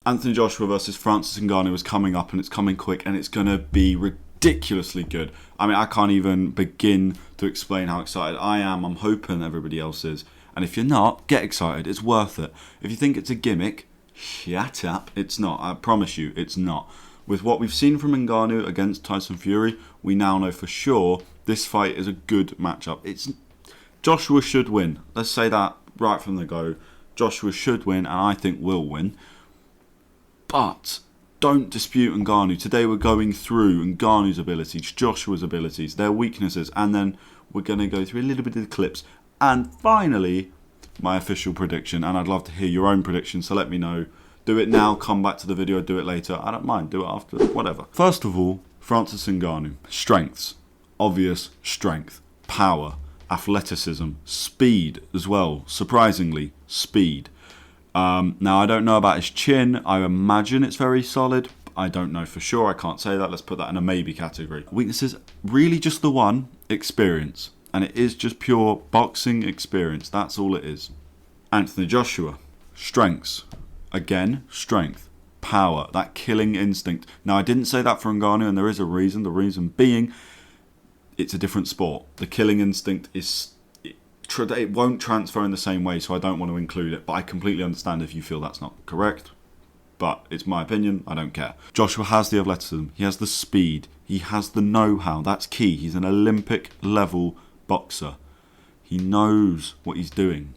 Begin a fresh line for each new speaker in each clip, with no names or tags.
Anthony Joshua versus Francis Ngannou is coming up, and it's coming quick, and it's going to be ridiculously good. I mean, I can't even begin to explain how excited I am. I'm hoping everybody else is. And if you're not, get excited. It's worth it. If you think it's a gimmick, shut up. It's not. I promise you, it's not. With what we've seen from Ngannou against Tyson Fury, we now know for sure this fight is a good matchup. Joshua should win. Let's say that right from the go. Joshua should win, and I think will win. But don't dispute Ngannou. Today we're going through Ngannou's abilities, Joshua's abilities, their weaknesses, and then we're going to go through a little bit of the clips. And finally, my official prediction. And I'd love to hear your own prediction, so let me know. Do it now, come back to the video, do it later. I don't mind, do it after, whatever. First of all, Francis Ngannou. Strengths. Obvious strength. Power. Athleticism. Speed as well. Surprisingly, speed. Now, I don't know about his chin. I imagine it's very solid. I don't know for sure. I can't say that. Let's put that in a maybe category. Weaknesses, really just the one, experience. And it is just pure boxing experience. That's all it is. Anthony Joshua. Strengths. Again, strength. Power. That killing instinct. Now, I didn't say that for Ngannou, and there is a reason. The reason being, it's a different sport. The killing instinct is... It won't transfer in the same way, so I don't want to include it. But I completely understand if you feel that's not correct. But it's my opinion. I don't care. Joshua has the athleticism. He has the speed. He has the know-how. That's key. He's an Olympic-level boxer. He knows what he's doing.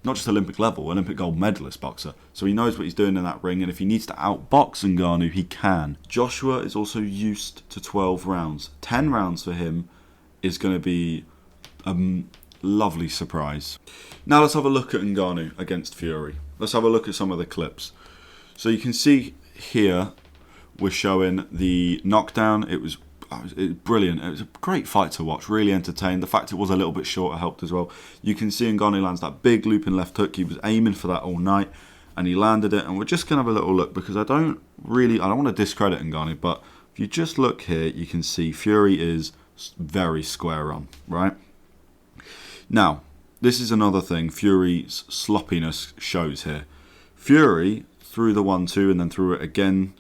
Not just Olympic level, Olympic gold medalist boxer. So he knows what he's doing in that ring, and if he needs to outbox Ngannou, he can. Joshua is also used to 12 rounds. 10 rounds for him is going to be a lovely surprise. Now let's have a look at Ngannou against Fury. Let's have a look at some of the clips. So you can see here, we're showing the knockdown. It was brilliant. It was a great fight to watch, really entertained. The fact it was a little bit shorter helped as well. You can see Ngannou lands that big looping left hook. He was aiming for that all night, and he landed it. And we're just going to have a little look, because I don't want to discredit Ngannou, but if you just look here, you can see Fury is very square on, right? Now, this is another thing Fury's sloppiness shows here. Fury threw the 1-2 and then threw it again,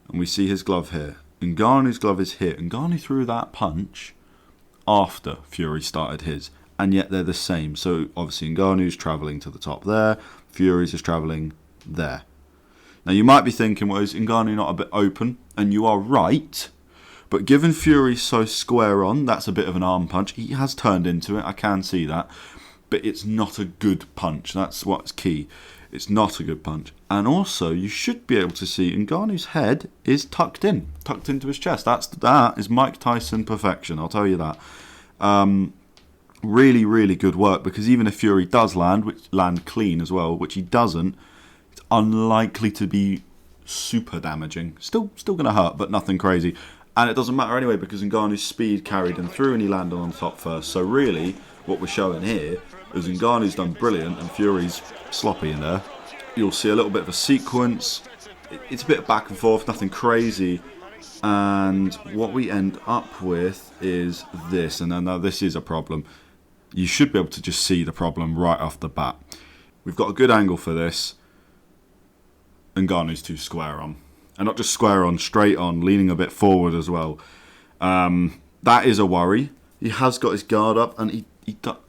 and we see his glove here. Ngannou's glove is here. Ngannou threw that punch after Fury started his, and yet they're the same. So obviously Ngannou's travelling to the top there, Fury's is travelling there. Now you might be thinking, well, is Ngannou not a bit open? And you are right, but given Fury's so square on, that's a bit of an arm punch. He has turned into it, I can see that, but it's not a good punch. That's what's key. It's not a good punch. And also, you should be able to see Ngannou's head is tucked into his chest. That is Mike Tyson perfection, I'll tell you that. Really, really good work, because even if Fury does land clean as well, which he doesn't, it's unlikely to be super damaging. Still going to hurt, but nothing crazy. And it doesn't matter anyway, because Ngannou's speed carried him through and he landed on top first. So really, what we're showing here is Ngannou's done brilliant and Fury's sloppy in there. You'll see a little bit of a sequence. It's a bit of back and forth, nothing crazy. And what we end up with is this. And now this is a problem. You should be able to just see the problem right off the bat. We've got a good angle for this. Ngannou's too square on. And not just square on, straight on, leaning a bit forward as well. That is a worry. He has got his guard up, and he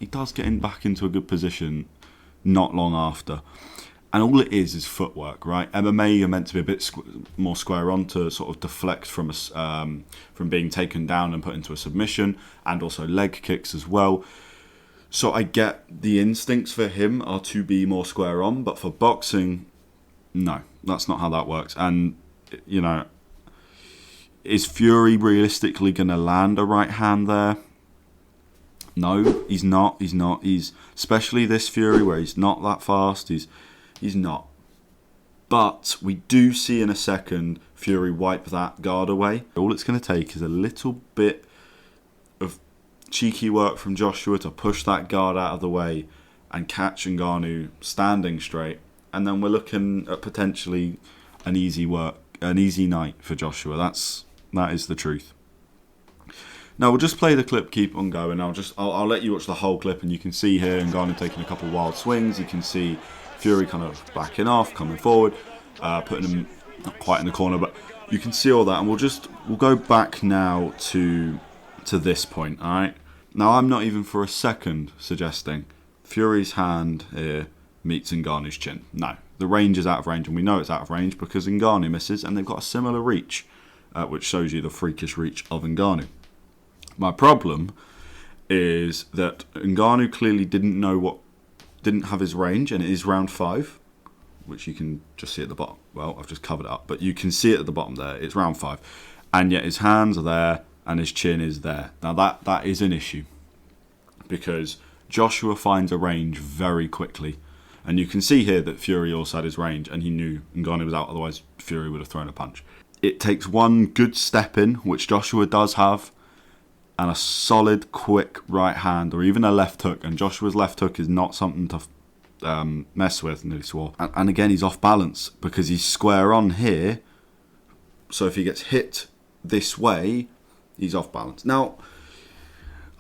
does get back into a good position not long after. And all it is footwork, right? MMA, you're meant to be a bit more square on to sort of deflect from being taken down and put into a submission, and also leg kicks as well. So I get the instincts for him are to be more square on, but for boxing, no, that's not how that works. And, you know, is Fury realistically going to land a right hand there? No, he's not. He's especially this Fury where he's not that fast. He's not. But we do see in a second Fury wipe that guard away. All it's going to take is a little bit of cheeky work from Joshua to push that guard out of the way and catch Ngannou standing straight. And then we're looking at potentially an easy night for Joshua. That is the truth. Now we'll just play the clip, keep on going. I'll let you watch the whole clip, and you can see here Ngannou taking a couple wild swings. You can see Fury kind of backing off, coming forward, putting him not quite in the corner, but you can see all that. And we'll go back now to this point. All right. Now I'm not even for a second suggesting Fury's hand here meets Ngannou's chin. No, the range is out of range, and we know it's out of range because Ngannou misses, and they've got a similar reach, which shows you the freakish reach of Ngannou. My problem is that Ngannou clearly didn't have his range, and it is round 5, which you can just see at the bottom. Well, I've just covered it up, but you can see it at the bottom there. It's round 5, and yet his hands are there and his chin is there. Now that is an issue because Joshua finds a range very quickly, and you can see here that Fury also had his range, and he knew Ngannou was out. Otherwise, Fury would have thrown a punch. It takes one good step in, which Joshua does have, and a solid, quick right hand, or even a left hook. And Joshua's left hook is not something to mess with, nearly swore. And again, he's off balance because he's square on here. So if he gets hit this way, he's off balance. Now,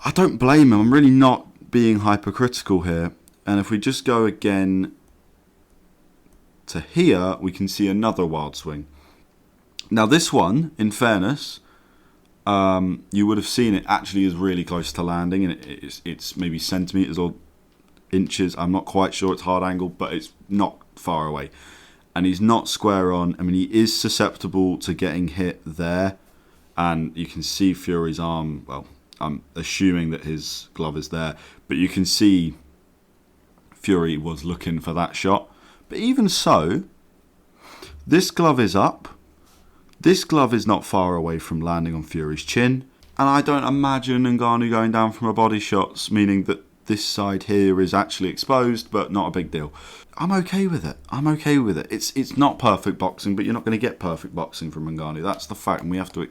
I don't blame him. I'm really not being hypercritical here. And if we just go again to here, we can see another wild swing. Now this one, in fairness, you would have seen it actually is really close to landing, and it's maybe centimetres or inches. I'm not quite sure. It's hard angle, but it's not far away. And he's not square on. I mean, he is susceptible to getting hit there. And you can see Fury's arm. Well, I'm assuming that his glove is there. But you can see Fury was looking for that shot. But even so, this glove is up. This glove is not far away from landing on Fury's chin. And I don't imagine Ngannou going down from a body shots, meaning that this side here is actually exposed, but not a big deal. I'm okay with it. I'm okay with it. It's not perfect boxing, but you're not going to get perfect boxing from Ngannou. That's the fact, and we have to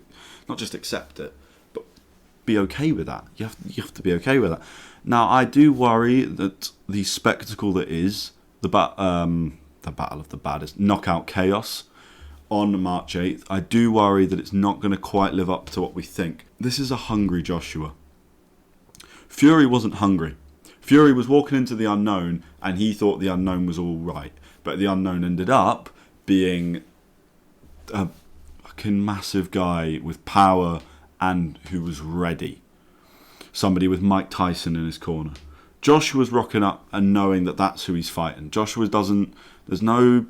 not just accept it, but be okay with that. You have to be okay with that. Now, I do worry that the spectacle that is the Battle of the Baddest, Knockout Chaos, on March 8th, I do worry that it's not going to quite live up to what we think. This is a hungry Joshua. Fury wasn't hungry. Fury was walking into the unknown and he thought the unknown was all right. But the unknown ended up being a fucking massive guy with power and who was ready. Somebody with Mike Tyson in his corner. Joshua's rocking up and knowing that that's who he's fighting. There's no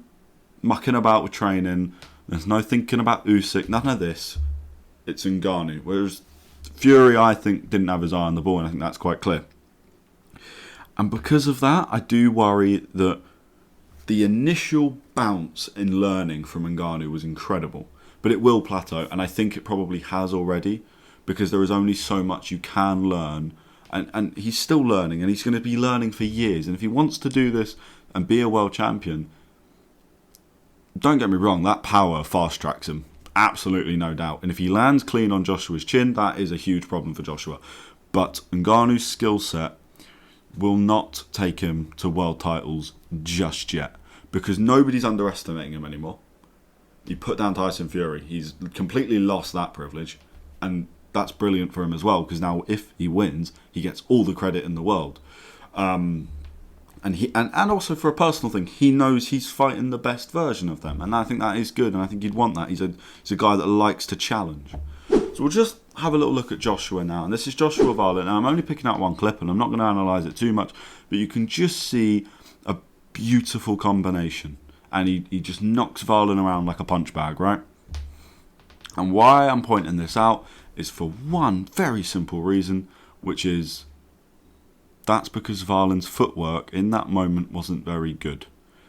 mucking about with training. There's no thinking about Usyk. None of this. It's Ngannou. Whereas Fury, I think, didn't have his eye on the ball, and I think that's quite clear. And because of that, I do worry that the initial bounce in learning from Ngannou was incredible. But it will plateau, and I think it probably has already, because there is only so much you can learn. And he's still learning, and he's going to be learning for years. And if he wants to do this and be a world champion, don't get me wrong, that power fast tracks him. Absolutely no doubt. And if he lands clean on Joshua's chin, that is a huge problem for Joshua. But Ngannou's skill set will not take him to world titles just yet, because nobody's underestimating him anymore. He put down Tyson Fury. He's completely lost that privilege, and that's brilliant for him as well, because now if he wins, he gets all the credit in the world. And also for a personal thing, he knows he's fighting the best version of them, and I think that is good, and I think you'd want that. He's a guy that likes to challenge. So we'll just have a little look at Joshua now, and this is Joshua Varlin. Now I'm only picking out one clip, and I'm not going to analyse it too much, but you can just see a beautiful combination, and he just knocks Varlin around like a punch bag, right? And why I'm pointing this out is for one very simple reason, which is that's because Varlin's footwork in that moment wasn't very good.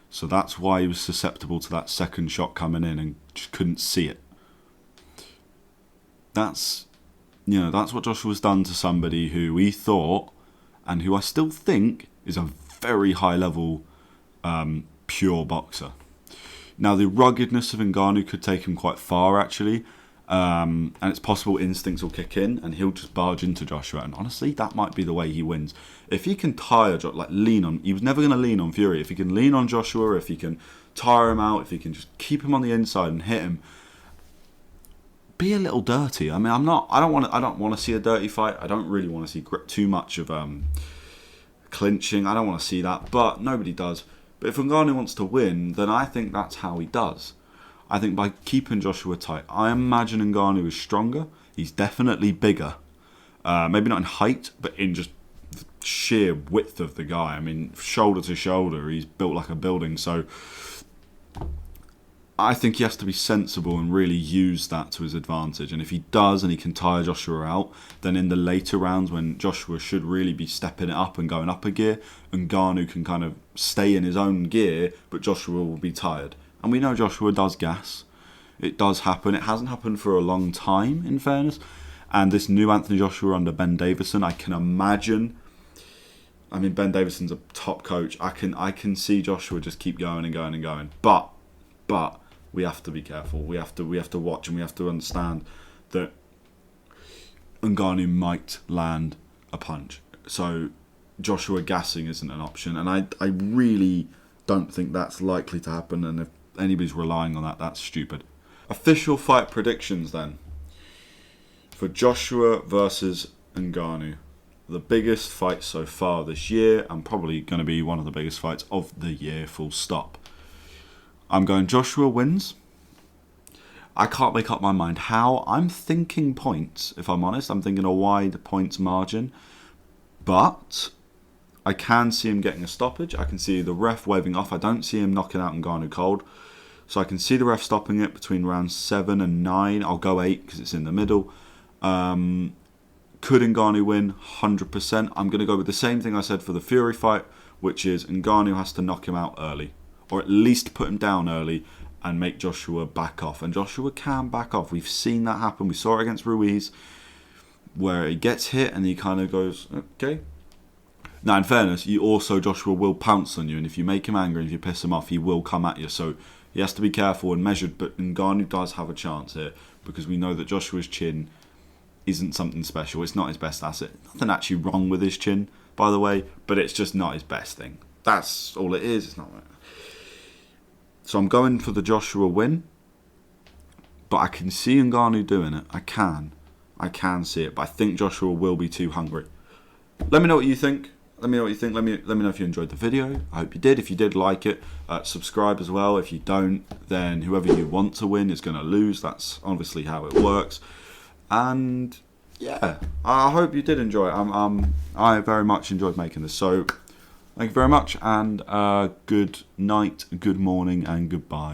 So that's why he was susceptible to that second shot coming in and just couldn't see it. That's what Joshua's done to somebody who we thought, and who I still think, is a very high level pure boxer. Now the ruggedness of Ngannou could take him quite far actually. And it's possible instincts will kick in and he'll just barge into Joshua, and honestly that might be the way he wins. If he can tire he was never going to lean on Fury. If he can lean on Joshua, if he can tire him out, if he can just keep him on the inside and hit him, be a little dirty. I mean, I don't want to see a dirty fight. I don't really want to see too much of clinching. I don't want to see that, but nobody does. But if Ngannou wants to win, then I think that's how he does. I think by keeping Joshua tight, I imagine Ngannou is stronger. He's definitely bigger. Maybe not in height, but in just sheer width of the guy. I mean, shoulder to shoulder, he's built like a building. So I think he has to be sensible and really use that to his advantage. And if he does and he can tire Joshua out, then in the later rounds when Joshua should really be stepping it up and going up a gear, Ngannou can kind of stay in his own gear, but Joshua will be tired. And we know Joshua does gas. It does happen. It hasn't happened for a long time, in fairness. And this new Anthony Joshua under Ben Davison, I can imagine. I mean, Ben Davison's a top coach. I can see Joshua just keep going and going and going. But we have to be careful. We have to watch, and we have to understand that Ngannou might land a punch. So Joshua gassing isn't an option, and I really don't think that's likely to happen. And if anybody's relying on that, that's stupid. Official fight predictions then. For Joshua versus Ngannou. The biggest fight so far this year, and probably going to be one of the biggest fights of the year, full stop. I'm going Joshua wins. I can't make up my mind how. I'm thinking points, if I'm honest. I'm thinking a wide points margin. But I can see him getting a stoppage. I can see the ref waving off. I don't see him knocking out Ngannou cold. So I can see the ref stopping it between rounds 7 and 9. I'll go 8 because it's in the middle. Could Ngannou win? 100%. I'm going to go with the same thing I said for the Fury fight, which is Ngannou has to knock him out early. Or at least put him down early and make Joshua back off. And Joshua can back off. We've seen that happen. We saw it against Ruiz, where he gets hit and he kind of goes, okay. Now, in fairness, Joshua will pounce on you. And if you make him angry, if you piss him off, he will come at you. So he has to be careful and measured. But Ngannou does have a chance here, because we know that Joshua's chin isn't something special. It's not his best asset. Nothing actually wrong with his chin, by the way, but it's just not his best thing. That's all it is. It's not right. So I'm going for the Joshua win, but I can see Ngannou doing it. I can see it, but I think Joshua will be too hungry. Let me know what you think. Let me know if you enjoyed the video. I hope you did. If you did, like it. Subscribe as well. If you don't, then whoever you want to win is going to lose. That's obviously how it works. And yeah, I hope you did enjoy it. I very much enjoyed making this. So thank you very much, and good night, good morning, and goodbye.